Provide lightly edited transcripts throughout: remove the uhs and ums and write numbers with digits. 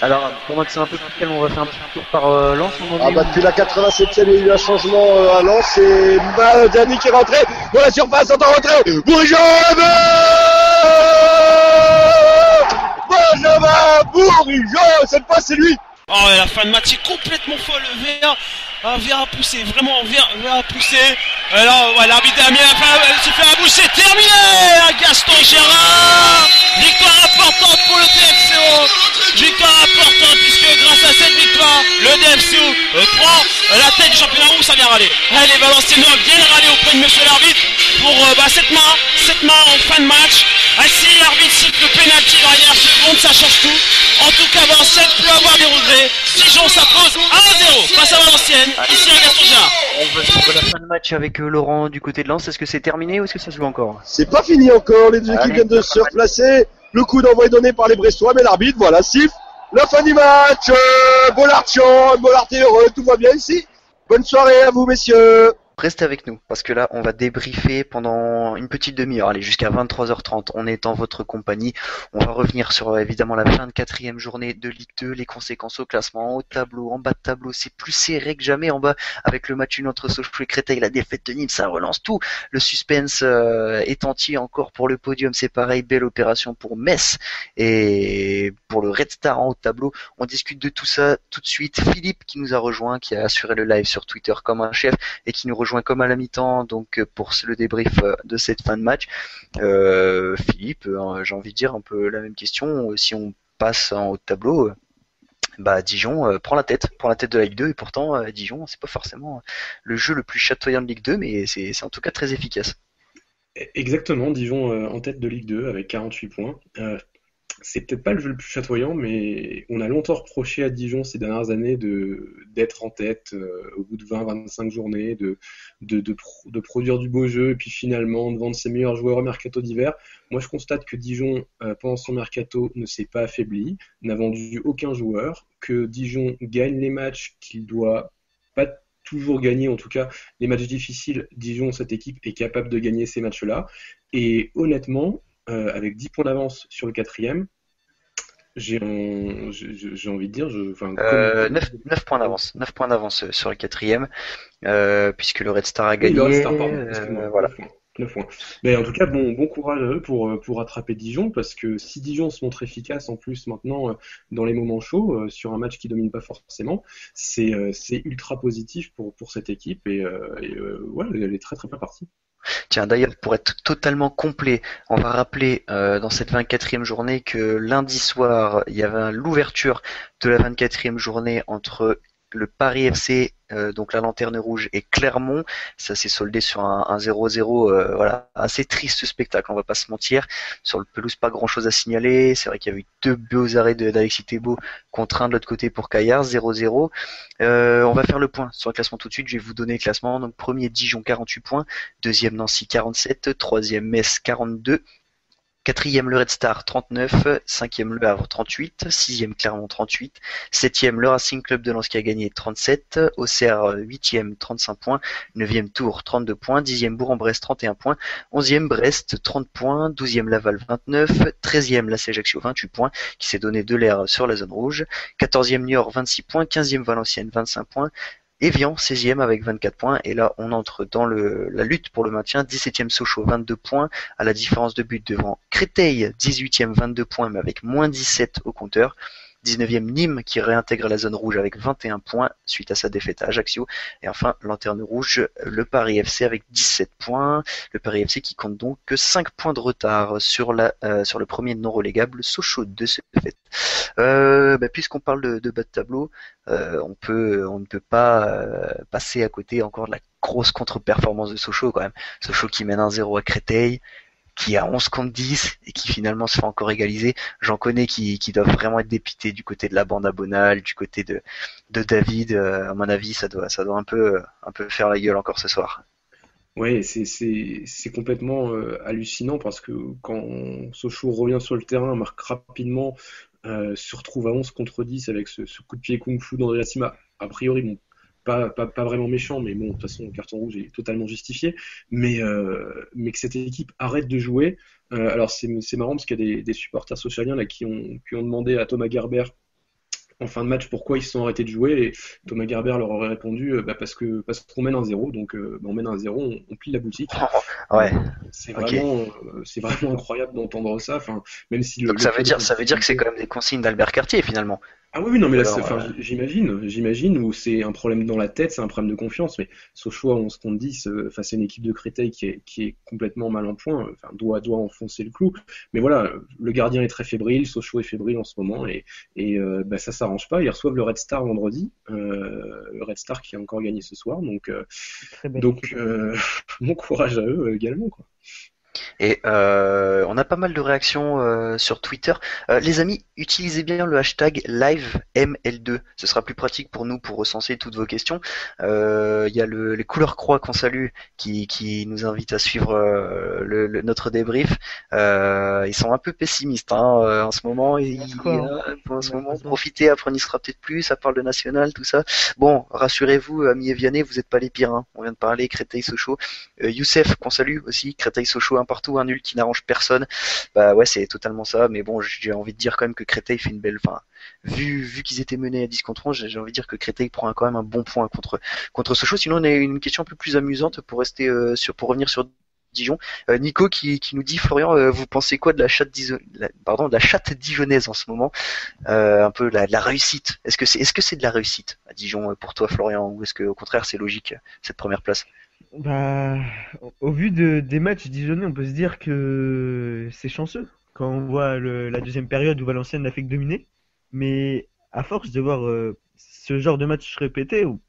Alors, pour moi que c'est un peu plus calme, on va faire un petit tour par Lens. Ah bah depuis la 87e, il y a eu un changement à Lens. C'est Dani qui est rentré dans la surface en retrait. Bourgeon Benjamin Bourgeon. Cette fois, c'est lui. Oh, la fin de match est complètement folle. Vert a poussé, vraiment, Vert a poussé. Alors, ouais, l'arbitre Damien se fait à boucher, terminé. Gaston Gérard, victoire importante pour le DFCO. Victoire importante puisque grâce à cette victoire, le DFCO prend la tête du championnat. Où ça vient râler. Les Valenciennois viennent râler auprès de monsieur l'arbitre pour cette main en fin de match. Si l'arbitre siffle le pénalty dans la dernière seconde, ça change tout. En tout cas, Valenciennes peut avoir des regrets. Dijon s'impose 1-0 face à Valenciennes. Ici à Gaston Gérard. On va suivre la fin de match avec Laurent du côté de Lens. Est-ce que c'est terminé ou est-ce que ça se joue encore? C'est pas fini encore. Les deux équipes viennent de se replacer. Le coup d'envoi est donné par les Brestois, mais l'arbitre, voilà, siffle. La fin du match. Bollard chante, Bollard est heureux, tout va bien ici. Bonne soirée à vous, messieurs. Restez avec nous, parce que là, on va débriefer pendant une petite demi-heure, allez, jusqu'à 23h30. On est en votre compagnie. On va revenir sur, évidemment, la 24e journée de Ligue 2, les conséquences au classement, en haut de tableau, en bas de tableau. C'est plus serré que jamais en bas, avec le match nul entre Sochaux et Créteil, la défaite de Nîmes, ça relance tout. Le suspense est entier encore pour le podium, c'est pareil. Belle opération pour Metz et pour le Red Star en haut de tableau. On discute de tout ça tout de suite. Philippe qui nous a rejoint, qui a assuré le live sur Twitter comme un chef et qui nous rejoint comme à la mi-temps donc pour le débrief de cette fin de match. Philippe, j'ai envie de dire un peu la même question. Si on passe en haut de tableau, Dijon prend la tête de la Ligue 2 et pourtant Dijon c'est pas forcément le jeu le plus chatoyant de Ligue 2 mais c'est en tout cas très efficace. Exactement, Dijon en tête de Ligue 2 avec 48 points. C'est peut-être pas le jeu le plus chatoyant, mais on a longtemps reproché à Dijon ces dernières années d'être en tête au bout de 20-25 journées, de produire du beau jeu, et puis finalement de vendre ses meilleurs joueurs au mercato d'hiver. Moi, je constate que Dijon, pendant son mercato, ne s'est pas affaibli, n'a vendu aucun joueur, que Dijon gagne les matchs qu'il doit pas toujours gagner, en tout cas les matchs difficiles. Dijon, cette équipe, est capable de gagner ces matchs-là. Et honnêtement, avec 10 points d'avance sur le quatrième, j'ai envie de dire, 9 points d'avance. 9 points d'avance sur le quatrième, puisque le Red Star a gagné. Le Red Star, pardon, voilà. 9 points. Mais en tout cas, bon courage à eux pour rattraper Dijon, parce que si Dijon se montre efficace en plus maintenant dans les moments chauds, sur un match qui domine pas forcément, c'est ultra positif pour cette équipe et ouais, elle est très très bien partie. Tiens, d'ailleurs, pour être totalement complet, on va rappeler dans cette 24e journée que lundi soir, il y avait l'ouverture de la 24e journée entre le Paris FC, donc la Lanterne Rouge, et Clermont. Ça s'est soldé sur un 0-0, voilà, assez triste spectacle, on va pas se mentir. Sur le pelouse, pas grand chose à signaler. C'est vrai qu'il y a eu 2 beaux arrêts d'Alexis Thébault contre un de l'autre côté pour Caillard, 0-0. On va faire le point sur le classement tout de suite. Je vais vous donner le classement. Donc premier Dijon 48 points, deuxième Nancy 47, troisième Metz 42. Quatrième le Red Star 39, cinquième le Havre 38, sixième Clermont 38, septième le Racing Club de Lens qui a gagné 37, Auxerre 8e 35 points, neuvième Tours 32 points, dixième Bourg-en-Bresse 31 points, onzième Brest 30 points, douzième Laval 29, treizième l'AC Ajaccio 28 points qui s'est donné de l'air sur la zone rouge, quatorzième Niort 26 points, quinzième Valenciennes 25 points, Évian 16e avec 24 points et là on entre dans la lutte pour le maintien. 17e Sochaux 22 points à la différence de but devant Créteil 18e 22 points mais avec moins 17 au compteur. 19e Nîmes qui réintègre la zone rouge avec 21 points suite à sa défaite à Ajaccio. Et enfin, Lanterne Rouge, le Paris FC avec 17 points. Le Paris FC qui compte donc que 5 points de retard sur le premier non relégable, Sochaux de ce fait. Puisqu'on parle de bas de tableau, on ne peut pas passer à côté encore de la grosse contre-performance de Sochaux quand même. Sochaux qui mène 1-0 à Créteil, qui a 11 contre 10 et qui finalement se fait encore égaliser. J'en connais qui doivent vraiment être dépités du côté de la bande abonale, du côté de David. À mon avis, ça doit un peu faire la gueule encore ce soir. Ouais, c'est complètement hallucinant parce que quand Sochaux revient sur le terrain, marque rapidement, se retrouve à 11 contre 10 avec ce coup de pied kung-fu d'Andrea Sima. A priori, bon, pas vraiment méchant, mais bon, de toute façon, le carton rouge est totalement justifié. Mais que cette équipe arrête de jouer. Alors, c'est marrant parce qu'il y a des supporters socialiens là, qui ont demandé à Thomas Gerber en fin de match pourquoi ils se sont arrêtés de jouer et Thomas Gerber leur aurait répondu parce qu'on mène 1-0 donc on mène 1-0 on plie la boutique. Ouais, C'est ok. vraiment incroyable d'entendre ça, enfin même si Donc le club est en ça veut dire que c'est quand même des consignes d'Albert Cartier finalement. ah oui, oui, non, mais Ou là, alors, j'imagine, où c'est un problème dans la tête, c'est un problème de confiance, mais Sochaux, on se compte 10 face à une équipe de Créteil qui est complètement mal en point, enfin, doit enfoncer le clou. Mais voilà, le gardien est très fébrile, Sochaux est fébrile en ce moment, ça s'arrange pas. Ils reçoivent le Red Star vendredi, le Red Star qui a encore gagné ce soir, Très belle donc équipe. bon courage à eux également, quoi. et on a pas mal de réactions sur Twitter. Les amis, utilisez bien le hashtag LiveML2. Ce sera plus pratique pour nous pour recenser toutes vos questions. Il y a les couleurs croix qu'on salue qui nous invite à suivre notre débrief. Ils sont un peu pessimistes en ce moment. En ce moment, Malheureusement. profitez, apprenez sera peut-être plus. Ça parle de national, tout ça. Bon, rassurez-vous, amis Evianais, vous n'êtes pas les pires. On vient de parler Créteil-Sochaux. Youssef, qu'on salue aussi, Créteil-Sochaux, un partout, un nul qui n'arrange personne. Bah ouais, c'est totalement ça, mais bon, j'ai envie de dire quand même que Créteil fait une belle. Enfin, vu qu'ils étaient menés à 10 contre 11, j'ai envie de dire que Créteil prend quand même un bon point contre Sochaux. Sinon, on a une question un peu plus amusante pour rester pour revenir sur Dijon. Nico qui nous dit Florian, vous pensez quoi de de la chatte dijonnaise en ce moment, un peu de la réussite. Est-ce que c'est de la réussite à Dijon pour toi Florian, ou est-ce que au contraire c'est logique cette première place? Bah, au vu des matchs dijonnais, on peut se dire que c'est chanceux quand on voit la deuxième période où Valenciennes n'a fait que dominer. Mais à force de voir ce genre de match se répéter, on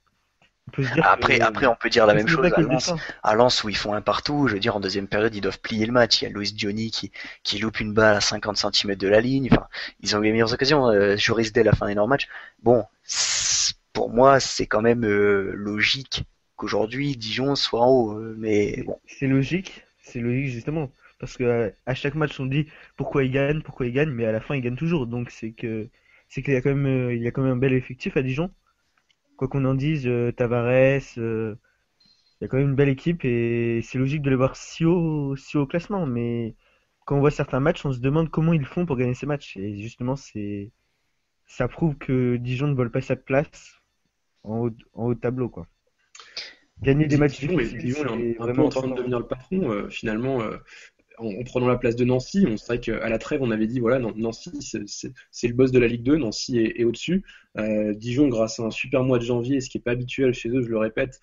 peut se dire Après, on peut dire la que même ce n'est pas chose que le destin. À Lens où ils font un partout. Je veux dire, en deuxième période, ils doivent plier le match. Il y a Loïs Diony qui loupe une balle à 50 cm de la ligne. Enfin, ils ont eu les meilleures occasions. Joris Del a fait un énorme match. Bon, pour moi, c'est quand même logique qu'aujourd'hui Dijon soit en haut. Mais bon, C'est logique justement. Parce que à chaque match, on dit pourquoi ils gagnent, mais à la fin, ils gagnent toujours. Donc c'est qu'il y a quand même, il y a quand même un bel effectif à Dijon. Quoi qu'on en dise, Tavares, il y a quand même une belle équipe et c'est logique de les voir si haut au classement. Mais quand on voit certains matchs, on se demande comment ils font pour gagner ces matchs. Et justement, ça prouve que Dijon ne vole pas sa place en haut de tableau, quoi. Gagner des matchs difficiles, Dijon est c'est un peu vraiment en train de important. devenir le patron, finalement, en prenant la place de Nancy. On sait qu'à la trêve, on avait dit, voilà, Nancy, c'est le boss de la Ligue 2, Nancy est au-dessus. Dijon, grâce à un super mois de janvier, ce qui n'est pas habituel chez eux, je le répète,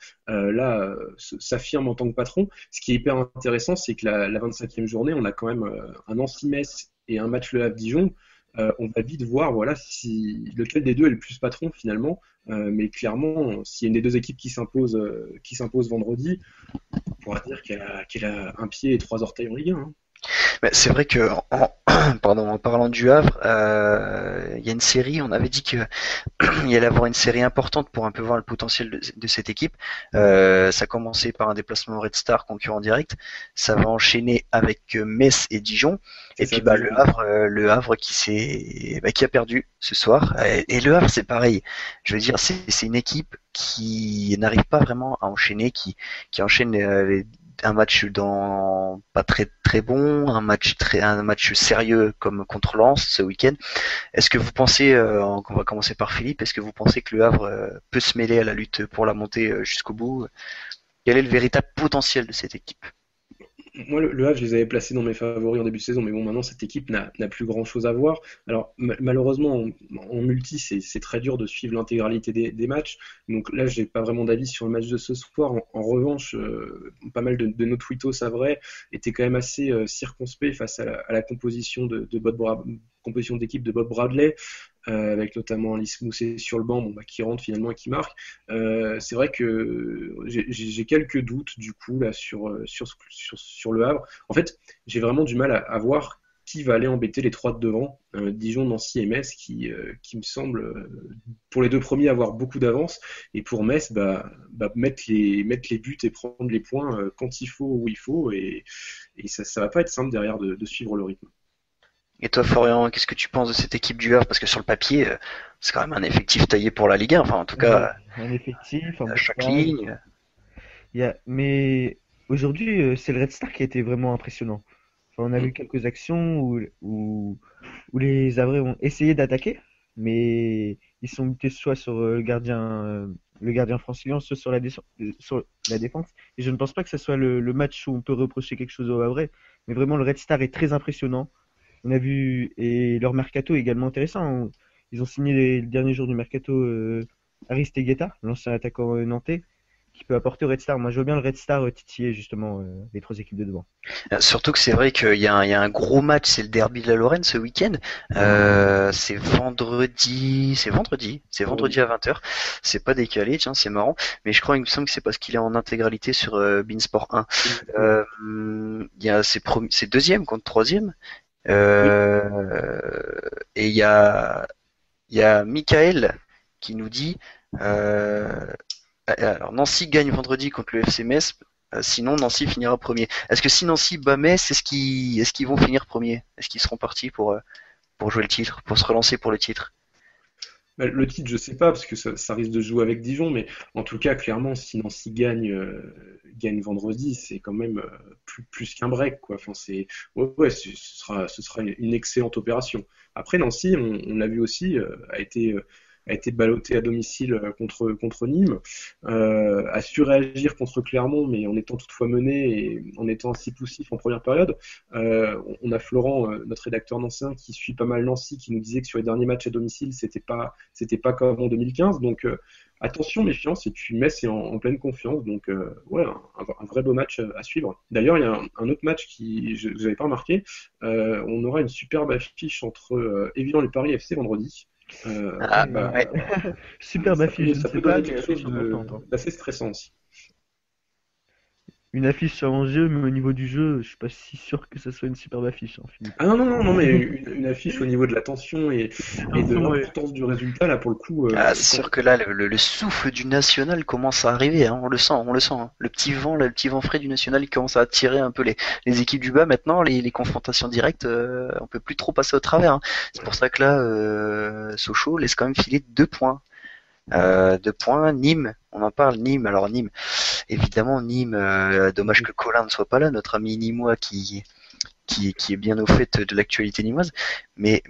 s'affirme en tant que patron. Ce qui est hyper intéressant, c'est que la 25e journée, on a quand même un Nancy-Metz et un match Le Havre-Dijon. On va vite voir voilà, si lequel des deux est le plus patron finalement. Mais clairement, s'il y a une des deux équipes qui s'impose vendredi, on pourra dire qu'elle a un pied et trois orteils en Ligue 1. Hein. mais c'est vrai que pardon, en parlant du Havre, il y a une série. On avait dit que il allait avoir une série importante pour un peu voir le potentiel de cette équipe. Ça a commencé par un déplacement au Red Star concurrent direct. Ça va enchaîner avec Metz et Dijon. C'est Et ça, puis Dijon. Le Havre qui a perdu ce soir. Et le Havre c'est pareil. Je veux dire c'est une équipe qui n'arrive pas vraiment à enchaîner, qui enchaîne un match pas très très bon, un match sérieux comme contre Lens ce week-end. Est-ce que vous pensez, on va commencer par Philippe, est-ce que vous pensez que le Havre peut se mêler à la lutte pour la montée jusqu'au bout? Quel est le véritable potentiel de cette équipe? Moi, le Havre, je les avais placés dans mes favoris en début de saison, mais bon, maintenant, cette équipe n'a plus grand-chose à voir. Alors, malheureusement, en multi, c'est très dur de suivre l'intégralité des matchs. Donc là, j'ai pas vraiment d'avis sur le match de ce soir. En revanche, pas mal de nos tweetos, ça vrai, étaient quand même assez circonspects face à la composition composition d'équipe de Bob Bradley, avec notamment Alice Mousset sur le banc, qui rentre finalement et qui marque. C'est vrai que j'ai quelques doutes du coup là sur le Havre. En fait, j'ai vraiment du mal à voir qui va aller embêter les trois de devant, Dijon, Nancy et Metz, qui me semble, pour les deux premiers, avoir beaucoup d'avance, et pour Metz, mettre les buts et prendre les points quand il faut, où il faut, et ça va pas être simple derrière de suivre le rythme. Et toi, Florian, qu'est-ce que tu penses de cette équipe du Havre? Parce que sur le papier, c'est quand même un effectif taillé pour la Ligue 1. Enfin, en tout Ouais, cas, un effectif, un à bon chaque stade. ligne. Mais aujourd'hui, c'est le Red Star qui a été vraiment impressionnant. Enfin, on a Mm. vu quelques actions où les Havrais ont essayé d'attaquer, mais ils sont butés soit sur le gardien francilien, soit sur la défense. Et je ne pense pas que ce soit le match où on peut reprocher quelque chose au Havre, mais vraiment le Red Star est très impressionnant. On a vu, et leur mercato est également intéressant. Ils ont signé le dernier jour du mercato Aristeguieta, l'ancien attaquant nantais, qui peut apporter au Red Star. Moi, je vois bien le Red Star titiller justement les 3 équipes de devant. Surtout que c'est vrai qu'il y a un gros match, c'est le derby de la Lorraine ce week-end. C'est vendredi à 20h. C'est pas décalé, tiens, c'est marrant. Mais je crois, il me semble que c'est parce qu'il est en intégralité sur Beansport 1. C'est deuxième contre troisième. Et il y a Michael qui nous dit alors Nancy gagne vendredi contre le FC Metz, sinon Nancy finira premier. Est-ce que si Nancy bat Metz, est-ce qu'ils vont finir premier? Est-ce qu'ils seront partis pour jouer le titre, pour se relancer pour le titre? Le titre, je sais pas, parce que ça risque de jouer avec Dijon, mais en tout cas, clairement, si Nancy gagne vendredi, c'est quand même plus qu'un break, quoi. Enfin, ce sera une excellente opération. Après, Nancy, on l'a vu aussi, a été ballotté à domicile contre Nîmes, a su réagir contre Clermont, mais en étant toutefois mené et en étant assez poussif en première période. On a Florent, notre rédacteur nancéen, qui suit pas mal Nancy, qui nous disait que sur les derniers matchs à domicile, c'était pas comme en 2015. Donc attention, méfiance, et puis Metz est en pleine confiance. Donc ouais, un vrai beau match à suivre. D'ailleurs, il y a un autre match qui, je n'avais pas remarqué, on aura une superbe affiche entre Évident et Paris FC vendredi. Ouais. Superbe affiche, ça peut donner quelque chose d'assez stressant aussi. Une affiche sur l'enjeu, mais au niveau du jeu, je suis pas si sûr que ça soit une superbe affiche. Philippe. Ah non, mais une affiche au niveau de la tension et de l'importance du résultat, là, pour le coup. C'est sûr que là, le souffle du national commence à arriver, hein, on le sent. Hein. Le petit vent frais du national, il commence à attirer un peu les équipes du bas. Maintenant, les confrontations directes, on peut plus trop passer au travers. Hein. C'est pour ça que là, Sochaux laisse quand même filer 2 points. 2 points. Nîmes, on en parle. Nîmes, évidemment, dommage que Colin ne soit pas là, notre ami nîmois qui est bien au fait de l'actualité nîmoise, mais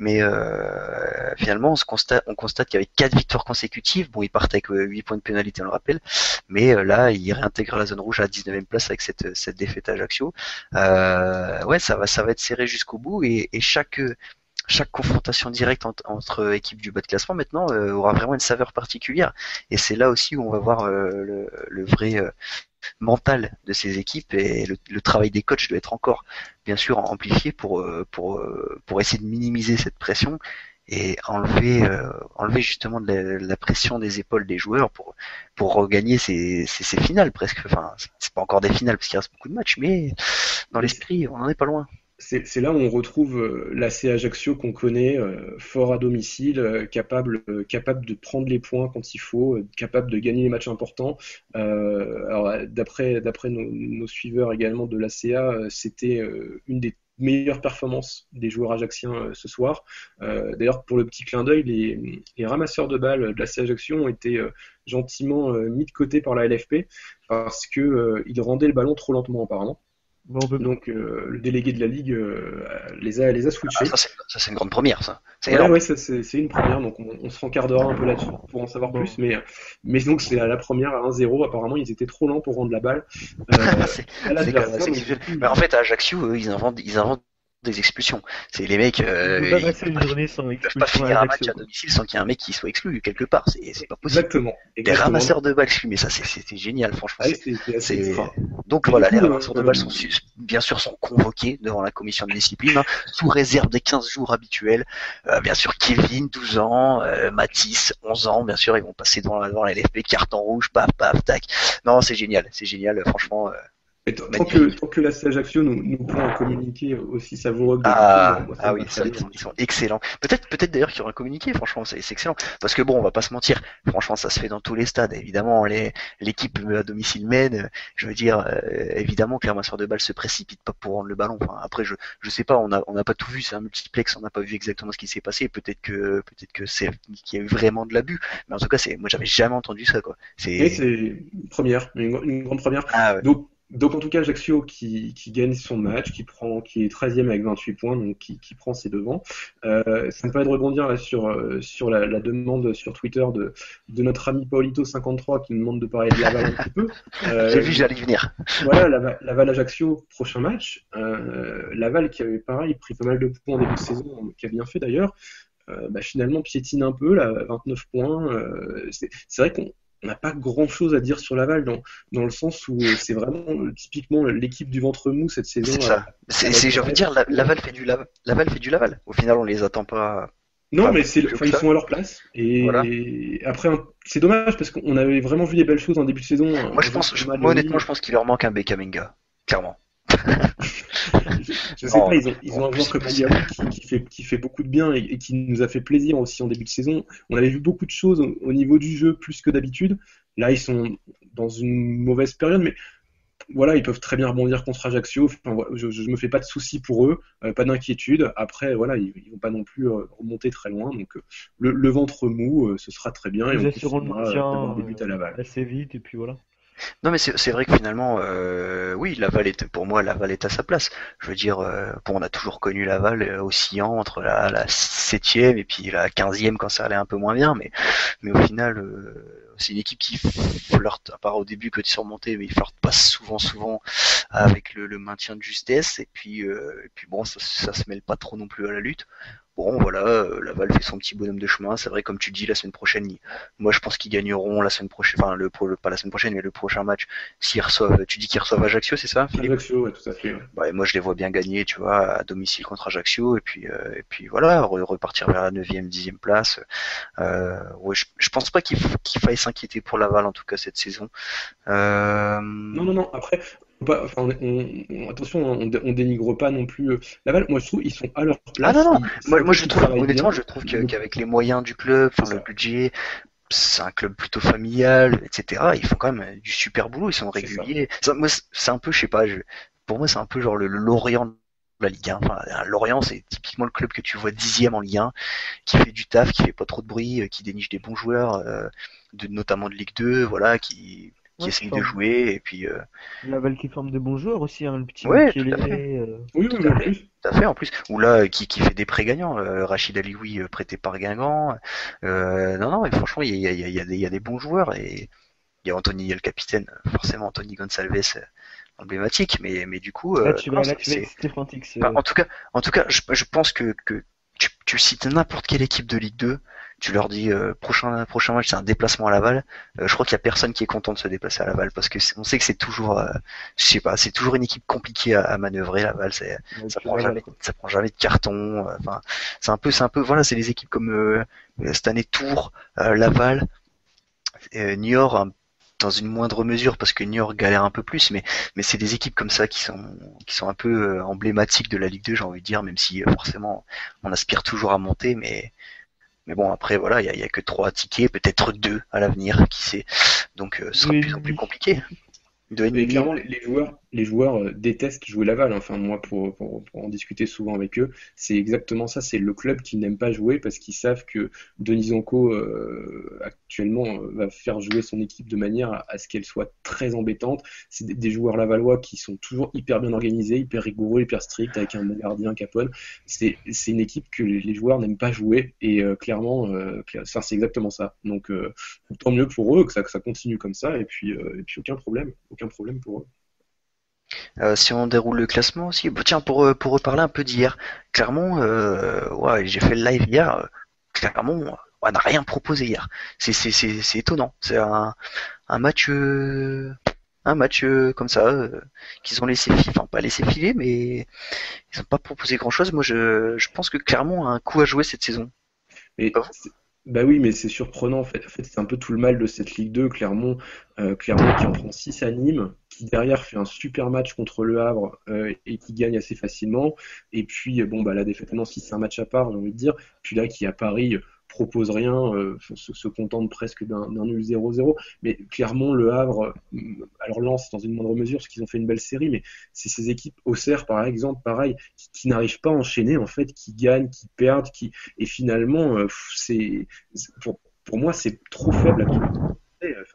finalement on constate qu'avec 4 victoires consécutives, bon, il partent avec 8 points de pénalité, on le rappelle, mais là il réintègre la zone rouge à la 19e place avec cette défaite à Ajaccio. Ouais, ça va être serré jusqu'au bout, et chaque confrontation directe entre équipes du bas de classement maintenant aura vraiment une saveur particulière, et c'est là aussi où on va voir le vrai mental de ces équipes, et le travail des coachs doit être encore bien sûr amplifié pour essayer de minimiser cette pression et enlever justement de la pression des épaules des joueurs pour regagner ces finales presque. Enfin, c'est pas encore des finales parce qu'il reste beaucoup de matchs, mais dans l'esprit on n'en est pas loin. C'est là où on retrouve l'AC Ajaccio qu'on connaît, fort à domicile, capable de prendre les points quand il faut, capable de gagner les matchs importants. Alors d'après nos suiveurs également de l'ACA, c'était une des meilleures performances des joueurs ajaxiens ce soir. D'ailleurs, pour le petit clin d'œil, les ramasseurs de balles de l'AC Ajaccio ont été gentiment mis de côté par la LFP parce que ils rendaient le ballon trop lentement apparemment. Bon, Donc le délégué de la ligue les a switchés. Ça c'est une grande première, ça. Ouais, c'est une première, donc on se rencardera un peu là-dessus pour en savoir plus, mais donc c'est à la première à 1-0, apparemment ils étaient trop lents pour rendre la balle. C'est mais en fait à Ajaccio, eux, ils inventent des expulsions. C'est les mecs, ils peuvent pas finir un match à domicile sans qu'il y ait un mec qui soit exclu quelque part. C'est pas possible. Exactement. Des ramasseurs de balles exclus, mais ça c'est génial, franchement. C'est Donc voilà, les ramasseurs de balles sont bien sûr convoqués devant la commission de discipline, hein, sous réserve des 15 jours habituels. Bien sûr, Kevin, 12 ans, Mathis, 11 ans, bien sûr, ils vont passer devant la LFP, carton rouge, paf, tac. Non, c'est génial, franchement. Et tant que la Ajaccio nous prend un communiqué aussi savoureux que oui, ils sont excellents. Peut-être d'ailleurs qu'il y aura un communiqué, franchement, c'est excellent. Parce que bon, on va pas se mentir, franchement, ça se fait dans tous les stades. Évidemment, l'équipe à domicile mène, je veux dire, évidemment que les ramasseurs de balles se précipitent pas pour rendre le ballon. Enfin, après, je sais pas, on n'a pas tout vu, c'est un multiplex, on n'a pas vu exactement ce qui s'est passé. Peut-être que qu'il y a eu vraiment de l'abus. Mais en tout cas, moi, j'avais jamais entendu ça, quoi. C'est une première, une grande première. Ah, ouais. Donc en tout cas, Ajaccio qui gagne son match, qui est 13e avec 28 points, donc qui prend ses devants. Ça me permet de rebondir là, sur la demande sur Twitter de notre ami Paulito53 qui nous demande de parler de Laval un petit peu. J'ai vu, j'allais venir. Voilà, Laval-Ajaccio, prochain match. Laval qui avait pareil pris pas mal de points en début de saison, qui a bien fait d'ailleurs. Finalement piétine un peu, là, 29 points. C'est vrai qu'on n'a pas grand chose à dire sur Laval dans le sens où c'est vraiment typiquement l'équipe du ventre mou cette saison. C'est ça. J'ai envie de dire, Laval fait du Laval. Au final, on les attend pas. Non, pas mais plus ils sont à leur place. Et Voilà. après, c'est dommage parce qu'on avait vraiment vu des belles choses en début de saison. Moi, honnêtement, je pense qu'il leur manque un Bekamenga. Clairement. Je sais Non, pas, ils ont un joueur comme Aliaou qui fait beaucoup de bien et qui nous a fait plaisir aussi en début de saison. On avait vu beaucoup de choses au niveau du jeu plus que d'habitude. Là, ils sont dans une mauvaise période, mais voilà, ils peuvent très bien rebondir contre Ajaccio. Enfin, voilà, je me fais pas de soucis pour eux, pas d'inquiétude. Après, voilà, ils vont pas non plus remonter très loin. Donc, le ventre mou, ce sera très bien et Nous on assurons le continuera maintien d'avoir des buts à Laval. assez vite et puis voilà. Non, mais c'est vrai que finalement, oui, pour moi, Laval est à sa place. Je veux dire, bon, on a toujours connu Laval oscillant entre la 7e et puis la 15e quand ça allait un peu moins bien, mais au final, c'est une équipe qui flirte, à part au début quand ils sont remontés, mais ils flirtent pas souvent avec le maintien de justesse, et puis bon, ça se mêle pas trop non plus à la lutte. Bon, voilà, Laval fait son petit bonhomme de chemin. C'est vrai, comme tu dis, la semaine prochaine, moi je pense qu'ils gagneront la semaine prochaine, enfin, pas la semaine prochaine, mais le prochain match, s'ils reçoivent, tu dis qu'ils reçoivent Ajaccio, c'est ça, Philippe? Ajaccio, ouais, tout à fait. Ouais. Bah, et moi je les vois bien gagner, tu vois, à domicile contre Ajaccio, et puis voilà, repartir vers la 9e, 10e place. Ouais, je pense pas qu'il faille s'inquiéter pour Laval, en tout cas, cette saison. Non. Après, attention, on dénigre pas non plus Laval. Moi, je trouve ils sont à leur place. Ah non, moi je ils trouve, travaillent honnêtement, bien. je trouve qu'avec les moyens du club, C'est enfin le ça. budget, c'est un club plutôt familial, etc. Ils font quand même du super boulot, ils sont C'est ça. réguliers. Moi, c'est un peu, je sais pas, pour moi, c'est un peu genre le Lorient de la Ligue 1. Enfin, Lorient, c'est typiquement le club que tu vois 10e en Ligue 1, qui fait du taf, qui fait pas trop de bruit, qui déniche des bons joueurs, notamment de Ligue 2, voilà, qui Ouais, essaye de jouer, et puis, Laval qui forme de bons joueurs aussi, hein, le petit ouais, tout à fait. Mukele. Oui, Tout oui, à en fait. plus. Tout à fait, en plus. Ou là, qui fait des prêts gagnants. Rachid Alioui, prêté par Guingamp. Non, et franchement, il y a des bons joueurs. Et il y a Anthony, il y a le capitaine, forcément, Anthony Gonçalves, emblématique. Mais du coup, Là, tu non, vas être Stéphane Tix. enfin, en tout cas, je pense que tu cites n'importe quelle équipe de Ligue 2, tu leur dis prochain match, c'est un déplacement à Laval. Je crois qu'il y a personne qui est content de se déplacer à Laval parce que on sait que c'est toujours, je sais pas, c'est toujours une équipe compliquée à manœuvrer. Laval, ça prend jamais de carton. Enfin, c'est un peu, voilà, c'est des équipes comme cette année Tours, Laval, Niort. Dans une moindre mesure parce que Niort galère un peu plus, mais c'est des équipes comme ça qui sont un peu emblématiques de la Ligue 2, j'ai envie de dire, même si forcément on aspire toujours à monter, mais bon, après voilà, il y a que 3 tickets, peut-être 2 à l'avenir, qui sait, donc ce sera de plus en plus compliqué. Et clairement, les joueurs détestent jouer Laval. Enfin, moi, pour en discuter souvent avec eux, c'est exactement ça. C'est le club qui n'aime pas jouer parce qu'ils savent que Denis Zonko, actuellement, va faire jouer son équipe de manière à ce qu'elle soit très embêtante. C'est des joueurs lavallois qui sont toujours hyper bien organisés, hyper rigoureux, hyper stricts, avec un bon gardien, Capone. C'est une équipe que les joueurs n'aiment pas jouer. Et clairement, ça, c'est exactement ça. Donc, tant mieux pour eux que ça continue comme ça. Et puis aucun problème pour eux. Si on déroule le classement aussi, bah, tiens, pour reparler un peu d'hier, Clermont, ouais, j'ai fait le live hier, Clermont, on n'a rien proposé hier. C'est étonnant. C'est un match, comme ça, qu'ils ont laissé filer, enfin pas laissé filer, mais ils n'ont pas proposé grand-chose. Moi, je pense que Clermont a un coup à jouer cette saison. Mais Pas vous? bah oui, mais c'est surprenant en fait. En fait, c'est un peu tout le mal de cette Ligue 2, Clermont, Clermont qui en prend 6 à Nîmes, qui derrière fait un super match contre Le Havre et qui gagne assez facilement. Et puis bon bah la défaite à Nancy, c'est un match à part, j'ai envie de dire. Puis là qui à Paris propose rien, se contente presque d'un nul 0-0. Mais Clermont, Le Havre, alors Lens dans une moindre mesure, parce qu'ils ont fait une belle série, mais c'est ces équipes, Auxerre par exemple, pareil, qui n'arrivent pas à enchaîner en fait, qui gagnent, qui perdent, et finalement pour moi c'est trop faible actuellement.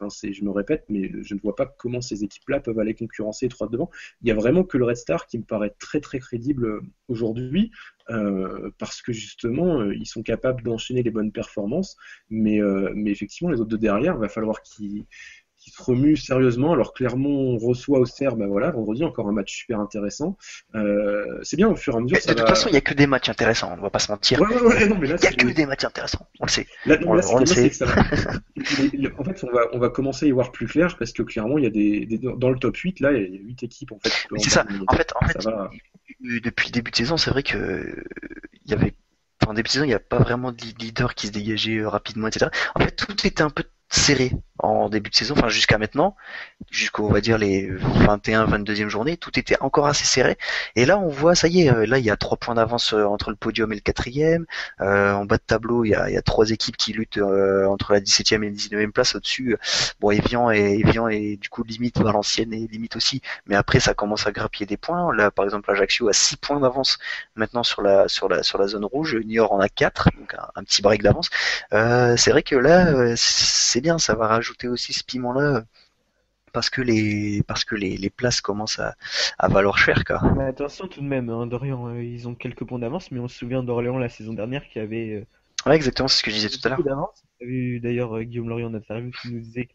je me répète, mais je ne vois pas comment ces équipes-là peuvent aller concurrencer les trois de devant. Il y a vraiment que le Red Star qui me paraît très très crédible aujourd'hui, parce que justement, ils sont capables d'enchaîner les bonnes performances, mais effectivement, les autres de derrière, il va falloir qu'ils se remuent sérieusement. Alors Clermont reçoit Auxerre, voilà, vendredi, encore un match super intéressant. C'est bien, au fur et à mesure, Mais de toute façon, il n'y a que des matchs intéressants, on va pas se mentir. Ouais, non, mais là, Il n'y a que des matchs intéressants, on le sait. Là, non, là, On le sait. c'est que ça va. En fait, on va commencer à y voir plus clair parce que clairement, il y a dans le top 8, là, il y a 8 équipes en fait. Mais c'est ça. En fait, ça va. depuis le début de saison, c'est vrai que il y avait, en début de saison, il n'y a pas vraiment de leader qui se dégageait rapidement, etc. En fait, tout était un peu serré en début de saison, enfin jusqu'à maintenant, jusqu'au, on va dire, les 21, 22e journées, tout était encore assez serré. Et là, on voit, ça y est, là, il y a 3 points d'avance entre le podium et le 4e. En bas de tableau, il y a 3 équipes qui luttent entre la 17e et la 19e place. Au-dessus, bon, Evian et du coup, limite Valenciennes et limite aussi. Mais après, ça commence à grappiller des points. Là, par exemple, Ajaccio a 6 points d'avance maintenant sur la zone rouge. Niort en a 4, donc un petit break d'avance. C'est vrai que là, c'est bien, ça va rajouter aussi ce piment-là, parce que les places commencent à valoir cher, quoi. Mais attention tout de même, hein, Dorian, ils ont quelques points d'avance, mais on se souvient d'Orléans la saison dernière qui avait Ouais, exactement, c'est ce que je disais tout à l'heure. beaucoup d'avance. J'ai vu d'ailleurs Guillaume Lorion en interview qui nous disait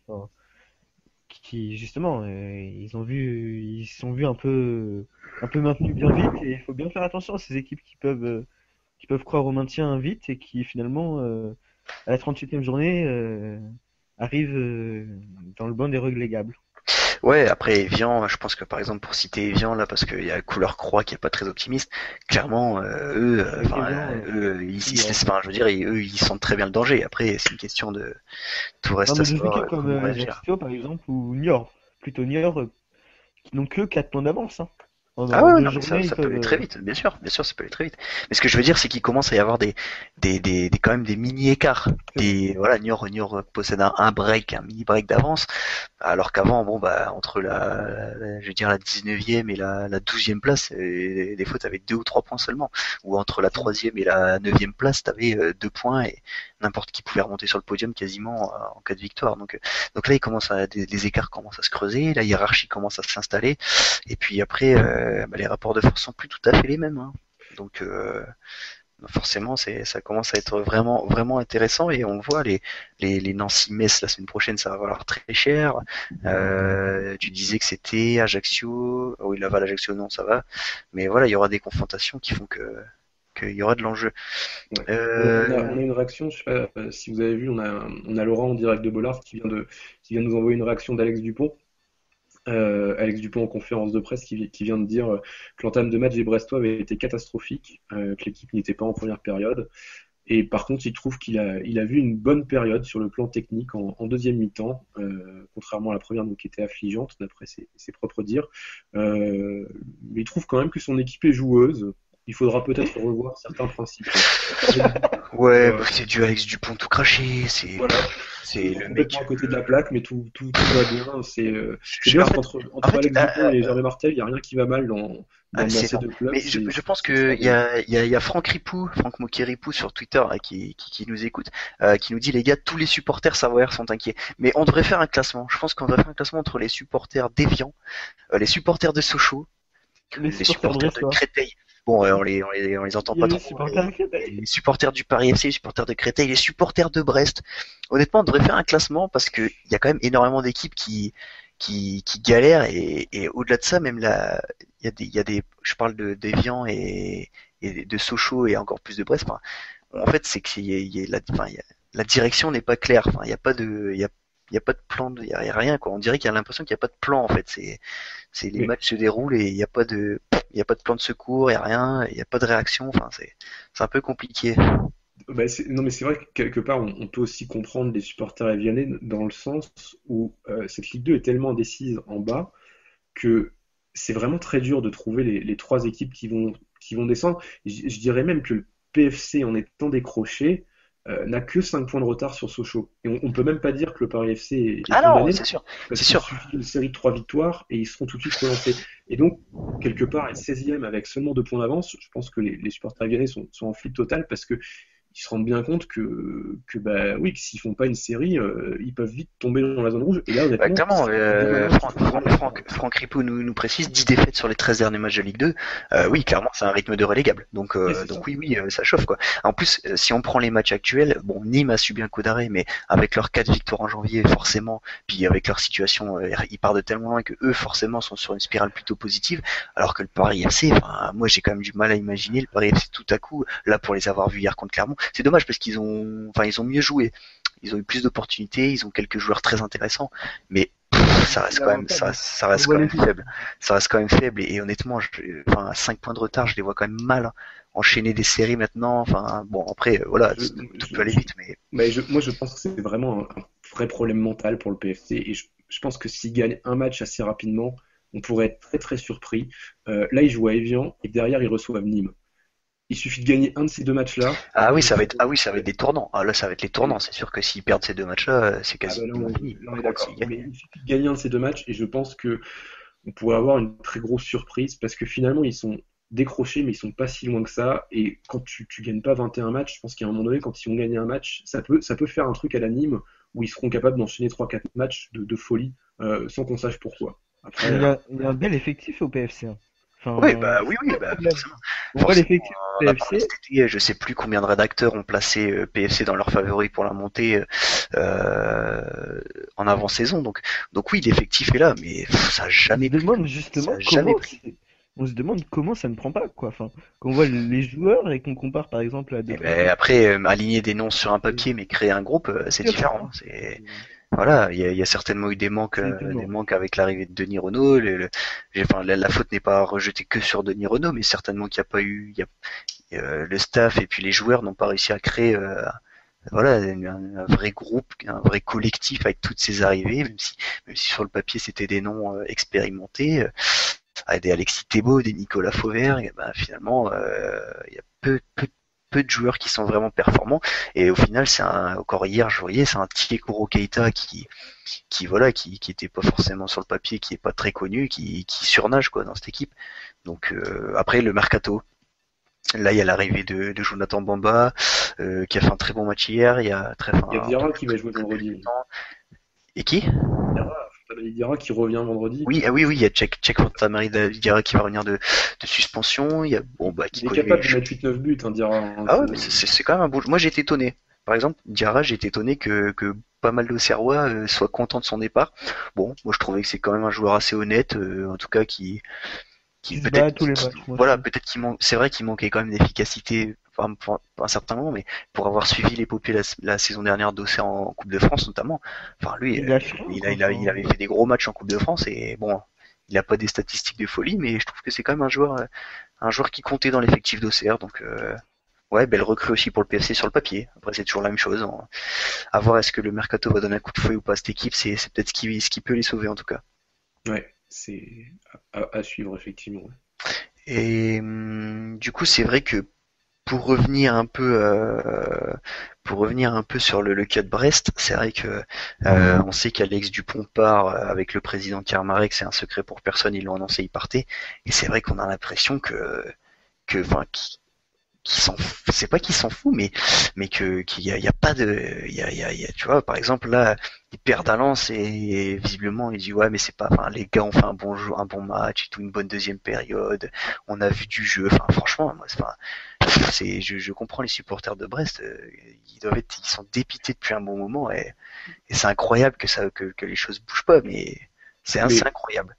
qui justement, ils se sont vus un peu maintenus bien vite, et il faut bien faire attention à ces équipes qui peuvent croire au maintien vite et qui finalement, à la 38e journée, arrivent dans le banc des relégables. Ouais, après Evian, je pense que par exemple pour citer Evian là, parce qu'il y a Couleur Croix qui est pas très optimiste, clairement Avec Evian, enfin, je veux dire, eux ils sentent très bien le danger. Après c'est une question de tout reste non, à mais des savoir équipes comme comment réagir. Ajaccio par exemple ou Niort, plutôt Niort, qui n'ont que 4 points d'avance. Hein. Ah En ouais, deux non, mais journées, ils ça peut aller peuvent. très vite, bien sûr, ça peut aller très vite. Mais ce que je veux dire, c'est qu'il commence à y avoir quand même des mini écarts. Voilà, Niort possède un break, un mini break d'avance, alors qu'avant, bon, bah, entre je veux dire, la 19e et la 12e place, des fois, t'avais 2 ou 3 points seulement. Ou entre la 3e et la 9e place, t'avais 2 points et n'importe qui pouvait remonter sur le podium quasiment en cas de victoire. Donc là, les écarts commencent à se creuser, la hiérarchie commence à s'installer. Et puis après, les rapports de force sont plus tout à fait les mêmes, hein. Donc forcément, ça commence à être vraiment vraiment intéressant, et on voit les Nancy-Metz la semaine prochaine, ça va valoir très cher. Tu disais que c'était Ajaccio, oui, Laval, Ajaccio, non, ça va. Mais voilà, il y aura des confrontations qui font qu'il y aura de l'enjeu. Ouais. On a une réaction, je sais pas si vous avez vu, on a Laurent en direct de Bollard qui vient de nous envoyer une réaction d'Alex Dupont. Alex Dupont en conférence de presse qui vient de dire que l'entame de match des Brestois avait été catastrophique, que l'équipe n'était pas en première période. Et par contre, il trouve qu'il a vu une bonne période sur le plan technique en deuxième mi-temps, contrairement à la première, donc, qui était affligeante d'après ses propres dires. Mais il trouve quand même que son équipe est joueuse. Il faudra peut-être revoir certains principes. Ouais, c'est du Alex Dupont tout craché, Voilà. c'est le Complètement mec. à côté de la plaque, mais tout va bien. C'est Je- bien en fait, qu'entre en fait, Alex Dupont et Gervais Martel, il n'y a rien qui va mal dans c'est ces non. deux clubs. Mais je pense que il y a Franck Moquet-Ripou sur Twitter là, qui nous écoute, qui nous dit: les gars, tous les supporters savoyards sont inquiets. Mais on devrait faire un classement. Je pense qu'on devrait faire un classement entre les supporters d'Évian, les supporters de Sochaux, Les les supporters supporters de brestois. Créteil. Bon, on les entend Il y a pas les trop. supporters de Créteil. Les supporters du Paris FC, les supporters de Créteil, les supporters de Brest. Honnêtement, on devrait faire un classement, parce que il y a quand même énormément d'équipes qui galèrent, et au-delà de ça, même là, il y a des, je parle d'Évian et de Sochaux et encore plus de Brest. Enfin, en fait, c'est qu'il y a la direction n'est pas claire. Enfin, il y a pas de, il y a pas de plan, il y a rien, quoi. On dirait qu'il y a l'impression qu'il n'y a pas de plan, en fait. C'est les Mais- matchs se déroulent et il y a pas de plan de secours, il y a rien, il y a pas de réaction. Enfin, c'est un peu compliqué. Non, mais c'est vrai que quelque part, on peut aussi comprendre les supporters évianais dans le sens où cette Ligue 2 est tellement indécise en bas que c'est vraiment très dur de trouver les trois équipes qui vont descendre. Je dirais même que le PFC, en étant décroché, n'a que 5 points de retard sur Sochaux. Et on peut même pas dire que le Paris FC est Ah non, condamné, c'est sûr, parce c'est qu'il sûr. suffit d'une série de 3 victoires et ils seront tout de suite relancés. Et donc, quelque part, être 16e avec seulement 2 points d'avance, je pense que les supporters évianais sont en fuite totale, parce que ils se rendent bien compte que bah oui, que s'ils font pas une série, ils peuvent vite tomber dans la zone rouge. Et là, honnêtement, Exactement. Franck Ripoux nous précise 10 défaites sur les 13 derniers matchs de Ligue 2. Oui, clairement, c'est un rythme de relégable. Donc oui, ça chauffe quoi. En plus, si on prend les matchs actuels, bon, Nîmes a subi un coup d'arrêt, mais avec leurs 4 victoires en janvier, forcément, puis avec leur situation, ils partent de tellement loin que eux, forcément, sont sur une spirale plutôt positive. Alors que le Paris FC, moi, j'ai quand même du mal à imaginer le Paris FC tout à coup, là, pour les avoir vus hier contre Clermont. C'est dommage parce qu'ils ont mieux joué. Ils ont eu plus d'opportunités, ils ont quelques joueurs très intéressants, mais ça reste quand même, ça reste quand même faible. Ça reste quand même faible et honnêtement, à 5 points de retard, je les vois quand même mal enchaîner des séries maintenant. Enfin, bon, après, voilà, tout peut aller vite, mais. Moi, je pense que c'est vraiment un vrai problème mental pour le PFC et je pense que s'ils gagnent un match assez rapidement, on pourrait être très très surpris. Là, ils jouent à Evian et derrière, ils reçoivent Nîmes. Il suffit de gagner un de ces deux matchs-là. Ah oui, ça va être des tournants. Ah là, ça va être les tournants. C'est sûr que s'ils perdent ces deux matchs-là, c'est quasiment fini. Là, on est d'accord. Mais il suffit de gagner un de ces deux matchs et je pense que on pourrait avoir une très grosse surprise parce que finalement, ils sont décrochés, mais ils sont pas si loin que ça. Et quand tu gagnes pas 21 matchs, je pense qu'à un moment donné, quand ils ont gagné un match, ça peut faire un truc à la Nîmes où ils seront capables d'enchaîner 3-4 matchs de folie sans qu'on sache pourquoi. Après, il y a un bel effectif au PFC. Enfin, oui, forcément. L'effectif On a parlé PFC. cet été, je sais plus combien de rédacteurs ont placé PFC dans leurs favoris pour la montée en avant-saison. Donc oui, l'effectif est là, mais ça a jamais On se demande justement on se demande comment ça ne prend pas, quoi. Enfin, quand on voit les joueurs et qu'on compare par exemple à d'autres. Après, aligner des noms sur un papier, mais créer un groupe, c'est différent. Voilà, il y a certainement eu des manques avec l'arrivée de Denis Renaud. La faute n'est pas rejetée que sur Denis Renaud, mais certainement qu'il n'y a pas eu, le staff et puis les joueurs n'ont pas réussi à créer, un vrai groupe, un vrai collectif avec toutes ces arrivées, même si sur le papier c'était des noms expérimentés, des Alexis Thébault, des Nicolas Fauvert, et finalement, il y a peu de joueurs qui sont vraiment performants et au final encore hier je voyais c'est un Tiekuro Keita qui était pas forcément sur le papier, qui est pas très connu, qui surnage quoi dans cette équipe. Donc après le mercato, là il y a l'arrivée de Jonathan Bamba qui a fait un très bon match hier. Il y a Diarra qui va jouer vendredi. Et qui? Diarra qui revient vendredi. Oui, il y a Cheikh Fantamaria Diarra qui va revenir de suspension. Il y a il est capable de mettre 8-9 buts, Diarra. Ah ouais, mais c'est quand même un beau. Moi j'ai été étonné. Par exemple, Diarra, j'ai été étonné que pas mal d'Auxerrois soient contents de son départ. Bon, moi je trouvais que c'est quand même un joueur assez honnête, en tout cas qui peut-être tous les matchs. Peut-être c'est vrai qu'il manquait quand même d'efficacité pour un certain moment, mais pour avoir suivi l'épopée la saison dernière d'Auxerre en Coupe de France notamment, lui, il avait fait des gros matchs en Coupe de France et bon, il a pas des statistiques de folie, mais je trouve que c'est quand même un joueur qui comptait dans l'effectif d'Auxerre, donc ouais, belle recrue aussi pour le PFC sur le papier. Après c'est toujours la même chose. À voir est-ce que le mercato va donner un coup de fouet ou pas à cette équipe, c'est peut-être ce qui peut les sauver en tout cas. Ouais, c'est à suivre effectivement. Et du coup c'est vrai que pour revenir un peu sur le cas de Brest, c'est vrai que on sait qu'Alex Dupont part avec le président Kermarek, c'est un secret pour personne, ils l'ont annoncé, il partait, et c'est vrai qu'on a l'impression c'est pas qu'il s'en fout, mais qu'il y a pas de, tu vois, par exemple là, il perd à Lens et visiblement il dit ouais mais c'est pas, les gars ont fait un bon match et tout, une bonne deuxième période, on a vu du jeu, franchement moi je comprends les supporters de Brest, ils sont dépités depuis un bon moment et c'est incroyable que les choses bougent pas, mais c'est incroyable.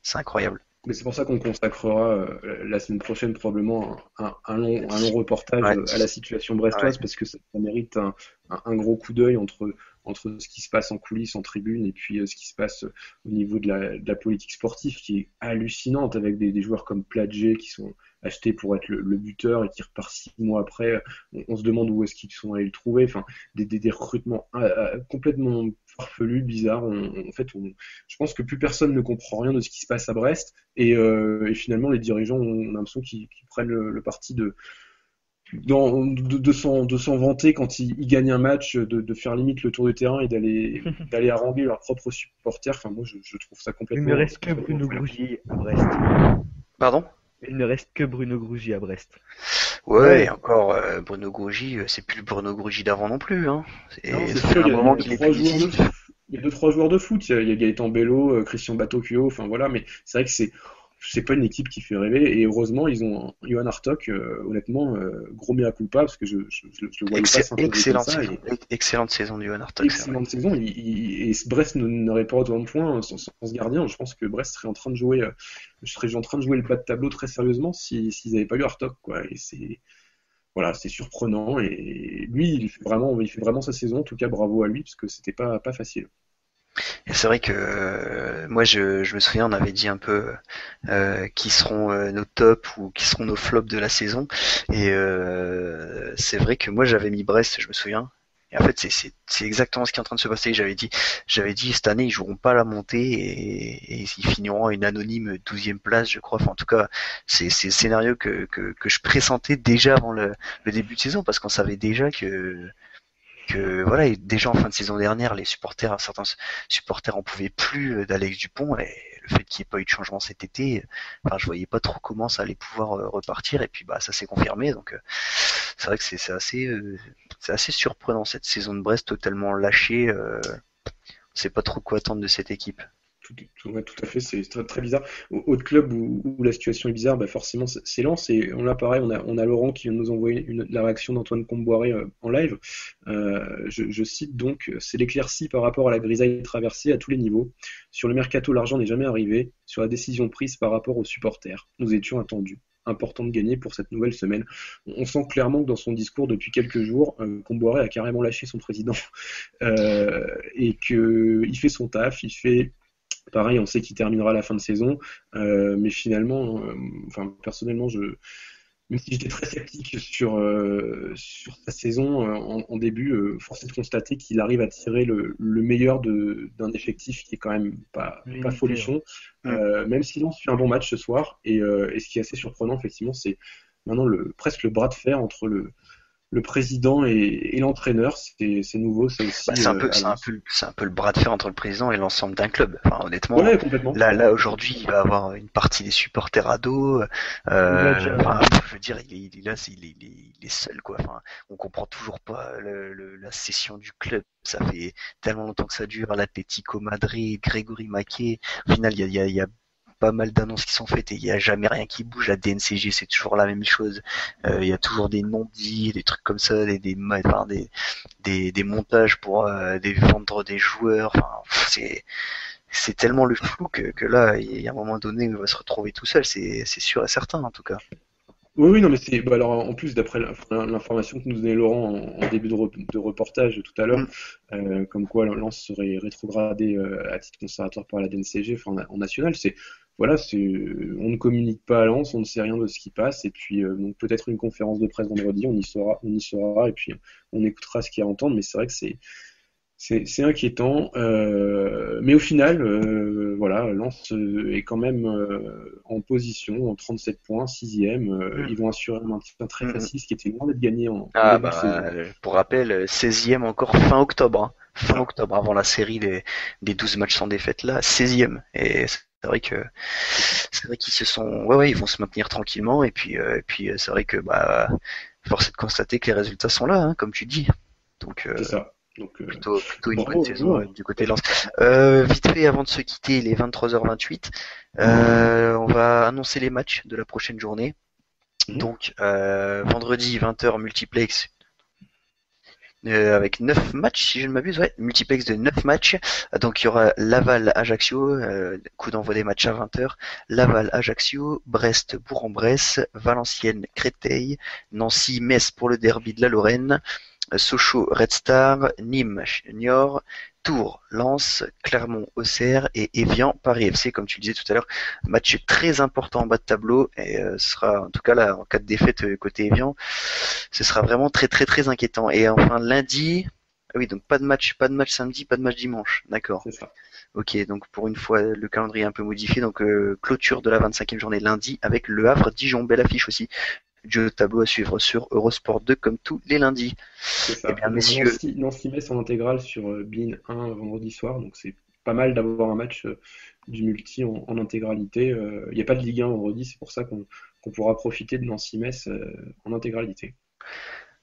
Mais c'est pour ça qu'on consacrera la semaine prochaine probablement un long reportage à la situation brestoise, parce que ça mérite un gros coup d'œil entre ce qui se passe en coulisses, en tribune, et puis ce qui se passe au niveau de la politique sportive, qui est hallucinante, avec des joueurs comme Platgé qui sont achetés pour être le buteur et qui repart 6 mois après. On se demande où est-ce qu'ils sont allés le trouver. Enfin, des recrutements complètement farfelus, bizarres. Je pense que plus personne ne comprend rien de ce qui se passe à Brest, et finalement les dirigeants ont l'impression qu'ils prennent le parti de s'en vanter quand ils gagnent un match, de faire limite le tour du terrain et d'aller haranguer leurs propres supporters. Moi je trouve ça complètement. Il ne reste que Bruno Grougier à Brest. Pardon? Il ne reste que Bruno Grougy à Brest. Ouais, et encore, Bruno Gougy, c'est plus le Bruno Gougy d'avant non plus, hein. Non, c'est Ça fait sûr, un il y moment a qu'il est trois plus joueurs de décisif. foot. Il y a deux, trois joueurs de foot. Il y a Gaëtan Bello, Christian Batocchio, enfin voilà, mais c'est vrai que c'est pas une équipe qui fait rêver. Et heureusement, ils ont Johan Hartog, honnêtement, gros mea culpa, parce que je le voyais pas s'imposer comme Excellente ça. saison, Et excellente saison du Johan Hartog, c'est vrai. excellente saison. Et Brest n'aurait pas autant de points sans ce gardien. Je pense que Brest serait en train de jouer, serait en train de jouer le bas de tableau très sérieusement s'ils n'avaient pas eu Hartog, quoi. Et voilà, c'est surprenant. Et lui, il fait vraiment sa saison. En tout cas, bravo à lui, parce que c'était pas facile. Et c'est vrai que moi je me souviens, on avait dit un peu qui seront nos tops ou qui seront nos flops de la saison. Et c'est vrai que moi j'avais mis Brest, je me souviens. Et en fait c'est exactement ce qui est en train de se passer. J'avais dit cette année ils joueront pas la montée et ils finiront à une anonyme 12e place, je crois. Enfin en tout cas c'est le scénario que je pressentais déjà avant le début de saison parce qu'on savait déjà que voilà, et déjà en fin de saison dernière, certains supporters en pouvaient plus d'Alex Dupont et le fait qu'il n'y ait pas eu de changement cet été, enfin je voyais pas trop comment ça allait pouvoir repartir et puis bah ça s'est confirmé donc c'est vrai que c'est assez surprenant cette saison de Brest totalement lâchée, on sait pas trop quoi attendre de cette équipe. Ouais, tout à fait, c'est très, très bizarre. Autre club où la situation est bizarre, bah forcément, c'est Lens. Et on a pareil, on a Laurent qui vient de nous envoyer la réaction d'Antoine Comboiré en live. Je cite donc, c'est l'éclaircie par rapport à la grisaille traversée à tous les niveaux. Sur le mercato, l'argent n'est jamais arrivé. Sur la décision prise par rapport aux supporters, nous étions attendus. Important de gagner pour cette nouvelle semaine. On sent clairement que dans son discours depuis quelques jours, Comboiré a carrément lâché son président et qu'il fait son taf, il fait. Pareil, on sait qu'il terminera la fin de saison, mais finalement, enfin personnellement, même si j'étais très sceptique sur sa saison en début, force est de constater qu'il arrive à tirer le meilleur d'un effectif qui est quand même pas Limité, folichon, même si Lens fait un bon match ce soir. Et ce qui est assez surprenant, effectivement, c'est maintenant presque le bras de fer entre le président et l'entraîneur. C'est nouveau, ça aussi. Bah, À Lens. c'est un peu le bras de fer entre le président et l'ensemble d'un club. Enfin, honnêtement, Ouais, complètement. là aujourd'hui, il va avoir une partie des supporters ados. Enfin, je veux dire, il est là, il est seul, quoi. Enfin, on comprend toujours pas la session du club. Ça fait tellement longtemps que ça dure. L'Atlético Madrid, Grégory Maquet. Au final, il y a pas mal d'annonces qui sont faites et il n'y a jamais rien qui bouge. La DNCG, c'est toujours la même chose. Il y a toujours des non-dits, des trucs comme ça, des montages pour vendre des joueurs. Enfin, c'est tellement le flou que là, il y a un moment donné où il va se retrouver tout seul. C'est sûr et certain, en tout cas. Oui, oui, non, mais alors en plus, d'après l'information que nous donnait Laurent en début de reportage tout à l'heure, Mm. comme quoi Lens serait rétrogradé à titre conservatoire par la DNCG, enfin en national, voilà, on ne communique pas à Lens, on ne sait rien de ce qui passe, et puis donc peut-être une conférence de presse vendredi, on y sera, et puis on écoutera ce qu'il y a à entendre, mais c'est vrai que c'est inquiétant, mais au final, voilà, Lens est quand même en position, en 37 points, 6e. Mm. Ils vont assurer un maintien très Mm. facile, ce qui était loin d'être gagné en Ah début de saison. bah, pour rappel, 16e encore fin octobre. Hein. Fin octobre, avant la série des 12 matchs sans défaite là, 16e. Et c'est vrai qu'ils se sont. Ouais, ils vont se maintenir tranquillement. Et puis c'est vrai que bah force est de constater que les résultats sont là, hein, comme tu dis. Donc C'est ça. Donc, plutôt une bonne bravo, saison bravo. du côté de Lens. Vite fait, avant de se quitter, il est 23h28. On va annoncer les matchs de la prochaine journée. Mhm. Donc vendredi 20h multiplex avec 9 matchs si je ne m'abuse, ouais, multiplex de 9 matchs. Donc il y aura Laval-Ajaccio, coup d'envoi des matchs à 20h, Laval-Ajaccio, Brest-Bourg-en-Bresse, Valenciennes-Créteil, Nancy-Metz pour le derby de la Lorraine, Sochaux Red Star, Nîmes Niort, Tours Lens, Clermont Auxerre et Evian Paris FC, comme tu le disais tout à l'heure. Match très important en bas de tableau et ce sera en tout cas là en cas de défaite côté Evian, ce sera vraiment très très très inquiétant. Et enfin lundi, ah oui, donc pas de match samedi, pas de match dimanche. D'accord. C'est ça. Ok, donc pour une fois le calendrier est un peu modifié, donc clôture de la 25e journée lundi avec Le Havre Dijon, belle affiche aussi. Du tableau à suivre sur Eurosport 2 comme tous les lundis. C'est Eh ça. bien, Il y aura messieurs, Nancy Metz en intégrale sur beIN 1 vendredi soir, donc c'est pas mal d'avoir un match du multi en intégralité. Il n'y a pas de Ligue 1 vendredi, c'est pour ça qu'on qu'on pourra profiter de Nancy-Metz en intégralité.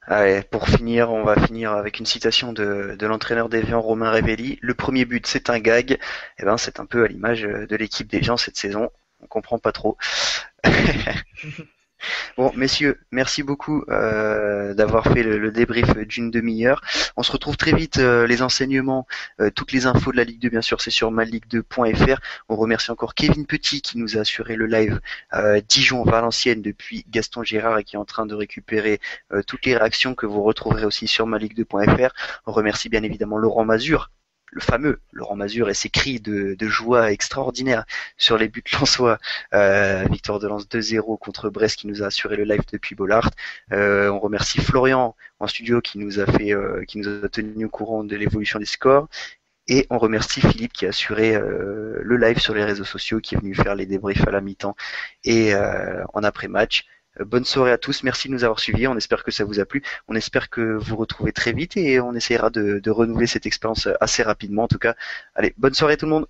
Allez, pour finir, on va finir avec une citation de l'entraîneur d'Évian, Romain Révelli. Le premier but, c'est un gag. Eh ben, c'est un peu à l'image de l'équipe d'Évian cette saison. On comprend pas trop. Bon, messieurs, merci beaucoup d'avoir fait le débrief d'une demi-heure. On se retrouve très vite. Les enseignements, toutes les infos de la Ligue 2, bien sûr, c'est sur maligue2.fr. On remercie encore Kevin Petit qui nous a assuré le live Dijon-Valenciennes depuis Gaston Gérard et qui est en train de récupérer toutes les réactions que vous retrouverez aussi sur maligue2.fr. On remercie bien évidemment Laurent Mazur, le fameux Laurent Mazur et ses cris de joie extraordinaires sur les buts lensois. Victoire de Lens 2-0 contre Brest qui nous a assuré le live depuis Bollaert. On remercie Florian en studio qui nous a tenu au courant de l'évolution des scores. Et on remercie Philippe qui a assuré le live sur les réseaux sociaux, qui est venu faire les débriefs à la mi-temps et en après-match. Bonne soirée à tous, merci de nous avoir suivis, on espère que ça vous a plu, on espère que vous retrouvez très vite et on essaiera de renouveler cette expérience assez rapidement en tout cas. Allez, bonne soirée tout le monde.